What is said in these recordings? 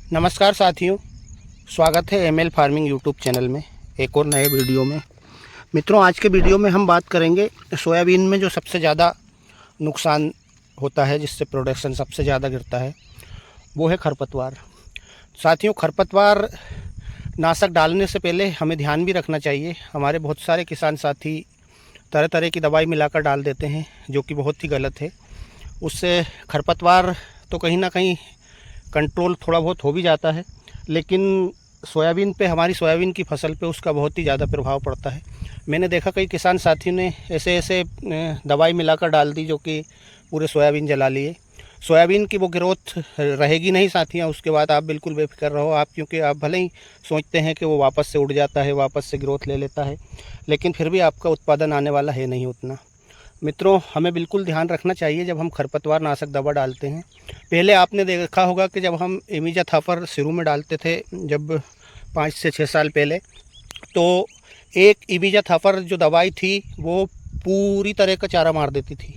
नमस्कार साथियों, स्वागत है एमएल फार्मिंग यूट्यूब चैनल में एक और नए वीडियो में। मित्रों, आज के वीडियो में हम बात करेंगे सोयाबीन में जो सबसे ज़्यादा नुकसान होता है, जिससे प्रोडक्शन सबसे ज़्यादा गिरता है, वो है खरपतवार। साथियों, खरपतवार नाशक डालने से पहले हमें ध्यान भी रखना चाहिए। हमारे बहुत सारे किसान साथी तरह तरह की दवाई मिलाकर डाल देते हैं, जो कि बहुत ही गलत है। उससे खरपतवार तो कहीं ना कहीं कंट्रोल थोड़ा बहुत हो भी जाता है, लेकिन सोयाबीन पे, हमारी सोयाबीन की फसल पे उसका बहुत ही ज़्यादा प्रभाव पड़ता है। मैंने देखा कई किसान साथियों ने ऐसे ऐसे दवाई मिलाकर डाल दी जो कि पूरे सोयाबीन जला लिए। सोयाबीन की वो ग्रोथ रहेगी नहीं साथियों। उसके बाद आप बिल्कुल बेफिक्र रहो आप, क्योंकि आप भले ही सोचते हैं कि वो वापस से उड़ जाता है, वापस से ग्रोथ ले लेता है, लेकिन फिर भी आपका उत्पादन आने वाला है नहीं उतना। मित्रों, हमें बिल्कुल ध्यान रखना चाहिए जब हम खरपतवार नाशक दवा डालते हैं। पहले आपने देखा होगा कि जब हम इमिजाथापर शुरू में डालते थे, जब 5 से 6 साल पहले, तो एक इमिजाथापर जो दवाई थी वो पूरी तरह का चारा मार देती थी,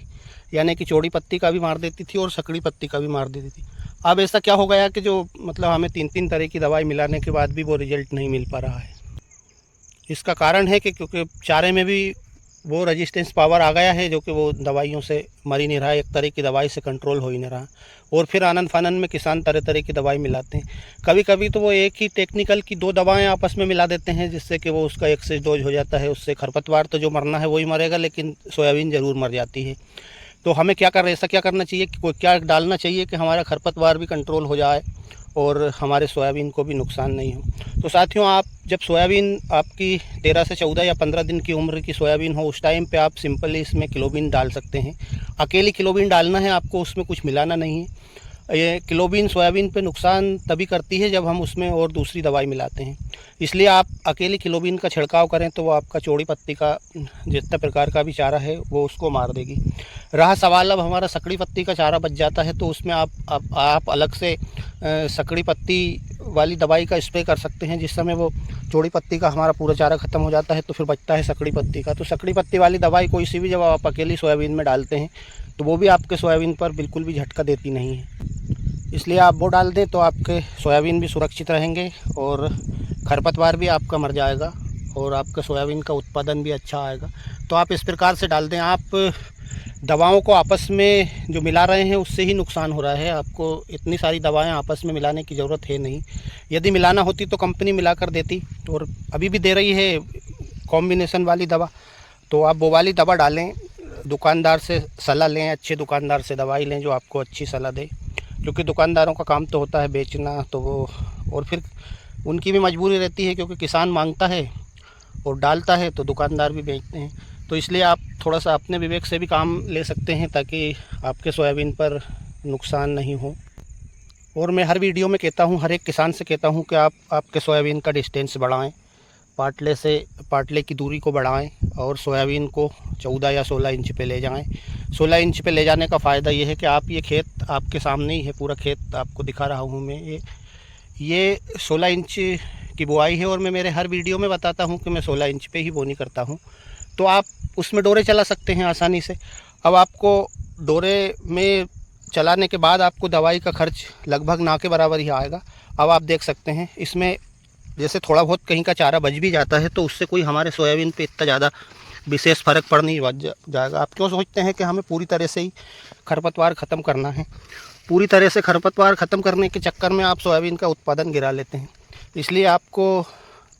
यानी कि चौड़ी पत्ती का भी मार देती थी और सकड़ी पत्ती का भी मार देती थी। अब ऐसा क्या हो गया कि जो हमें 3-3 तरह की दवाई मिलाने के बाद भी वो रिजल्ट नहीं मिल पा रहा है। इसका कारण है कि क्योंकि चारे में भी वो रेजिस्टेंस पावर आ गया है, जो कि वो दवाइयों से मर ही नहीं रहा है, एक तरह की दवाई से कंट्रोल हो ही नहीं रहा। और फिर आनंद फानन में किसान तरह तरह की दवाई मिलाते हैं। कभी कभी तो वो एक ही टेक्निकल की 2 दवाएं आपस में मिला देते हैं, जिससे कि वो उसका एक्सेस डोज हो जाता है। उससे खरपतवार तो जो मरना है वही मरेगा, लेकिन सोयाबीन ज़रूर मर जाती है। तो हमें ऐसा क्या करना चाहिए कि क्या डालना चाहिए कि हमारा खरपतवार भी कंट्रोल हो जाए और हमारे सोयाबीन को भी नुकसान नहीं हो। तो साथियों, आप जब सोयाबीन आपकी 13 से 14 या 15 दिन की उम्र की सोयाबीन हो, उस टाइम पे आप सिंपली इसमें क्लोबिन डाल सकते हैं। अकेली क्लोबिन डालना है आपको, उसमें कुछ मिलाना नहीं है। ये क्लोबिन सोयाबीन पे नुकसान तभी करती है जब हम उसमें और दूसरी दवाई मिलाते हैं। इसलिए आप अकेली क्लोबिन का छिड़काव करें तो वो आपका चौड़ी पत्ती का जितना प्रकार का भी चारा है वो उसको मार देगी। रहा सवाल अब हमारा सकड़ी पत्ती का चारा बच जाता है, तो उसमें आप अलग से सकड़ी पत्ती वाली दवाई का स्प्रे कर सकते हैं। जिस समय वो चौड़ी पत्ती का हमारा पूरा चारा ख़त्म हो जाता है तो फिर बचता है सकड़ी पत्ती का। तो सकड़ी पत्ती वाली दवाई कोई सी भी जब आप अकेली सोयाबीन में डालते हैं तो वो भी आपके सोयाबीन पर बिल्कुल भी झटका देती नहीं है। इसलिए आप वो डाल दें तो आपके सोयाबीन भी सुरक्षित रहेंगे और खरपतवार भी आपका मर जाएगा और आपका सोयाबीन का उत्पादन भी अच्छा आएगा। तो आप इस प्रकार से डाल दें। आप दवाओं को आपस में जो मिला रहे हैं उससे ही नुकसान हो रहा है। आपको इतनी सारी दवाएं आपस में मिलाने की ज़रूरत है नहीं। यदि मिलाना होती तो कंपनी मिलाकर देती, और अभी भी दे रही है कॉम्बिनेशन वाली दवा। तो आप वो वाली दवा डालें, दुकानदार से सलाह लें, अच्छे दुकानदार से दवाई लें जो आपको अच्छी सलाह दे, क्योंकि दुकानदारों का काम तो होता है बेचना। तो वो, और फिर उनकी भी मजबूरी रहती है, क्योंकि किसान मांगता है और डालता है तो दुकानदार भी बेचते हैं। तो इसलिए आप थोड़ा सा अपने विवेक से भी काम ले सकते हैं, ताकि आपके सोयाबीन पर नुकसान नहीं हो। और मैं हर वीडियो में कहता हूँ, हर एक किसान से कहता हूँ कि आप आपके सोयाबीन का डिस्टेंस बढ़ाएं, पाटले की दूरी को बढ़ाएं और सोयाबीन को 14 या 16 इंच पे ले जाएं। 16 इंच पे ले जाने का फ़ायदा ये है कि आप, ये खेत आपके सामने ही है, पूरा खेत आपको दिखा रहा हूँ मैं। ये 16 इंच की बुआई है, और मैं मेरे हर वीडियो में बताता हूँ कि मैं 16 इंच पे ही बोनी करता हूँ। तो आप उसमें डोरे चला सकते हैं आसानी से। अब आपको डोरे में चलाने के बाद आपको दवाई का खर्च लगभग ना के बराबर ही आएगा। अब आप देख सकते हैं इसमें जैसे थोड़ा बहुत कहीं का चारा बच भी जाता है तो उससे कोई हमारे सोयाबीन पे इतना ज़्यादा विशेष फ़र्क पड़ नहीं जाएगा। आप क्यों सोचते हैं कि हमें पूरी तरह से ही खरपतवार ख़त्म करना है? पूरी तरह से खरपतवार ख़त्म करने के चक्कर में आप सोयाबीन का उत्पादन गिरा लेते हैं। इसलिए आपको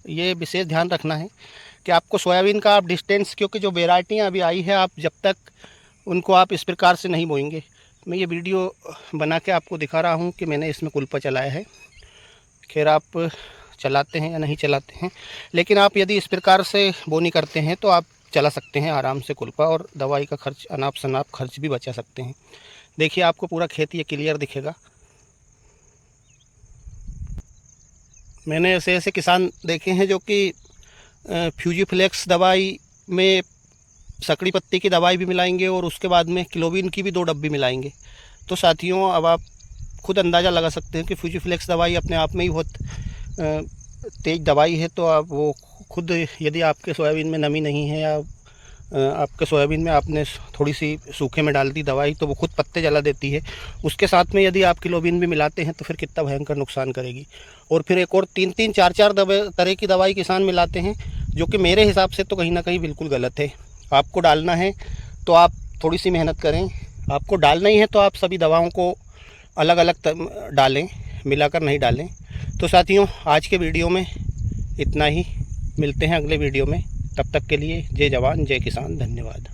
ये विशेष ध्यान रखना है कि आपको सोयाबीन का आप डिस्टेंस, क्योंकि जो वेराइटियाँ अभी आई है, आप जब तक उनको आप इस प्रकार से नहीं बोएंगे। मैं ये वीडियो बना के आपको दिखा रहा हूँ कि मैंने इसमें कुल्पा चलाया है। खैर, आप चलाते हैं या नहीं चलाते हैं, लेकिन आप यदि इस प्रकार से बोनी करते हैं तो आप चला सकते हैं आराम से कुल्पा, और दवाई का खर्च, अनाप शनाप खर्च भी बचा सकते हैं। देखिए, आपको पूरा खेत ये क्लियर दिखेगा। मैंने ऐसे ऐसे किसान देखे हैं जो कि फ्यूजीफ्लेक्स दवाई में सकड़ी पत्ती की दवाई भी मिलाएंगे और उसके बाद में क्लोबिन की भी 2 डब्बी मिलाएंगे। तो साथियों, अब आप खुद अंदाज़ा लगा सकते हैं कि फ्यूजीफ्लेक्स दवाई अपने आप में ही बहुत तेज़ दवाई है। तो आप वो खुद, यदि आपके सोयाबीन में नमी नहीं है या आपके सोयाबीन में आपने थोड़ी सी सूखे में डाल दी दवाई तो वो खुद पत्ते जला देती है। उसके साथ में यदि आप क्लोबिन भी मिलाते हैं तो फिर कितना भयंकर नुकसान करेगी। और फिर एक और 3-3 4-4 तरह की दवाई किसान मिलाते हैं, जो कि मेरे हिसाब से तो कहीं ना कहीं बिल्कुल गलत है। आपको डालना है तो आप थोड़ी सी मेहनत करें, आपको डालना ही है तो आप सभी दवाओं को अलग अलग डालें, मिलाकर नहीं डालें। तो साथियों, आज के वीडियो में इतना ही। मिलते हैं अगले वीडियो में, तब तक के लिए जय जवान जय किसान, धन्यवाद।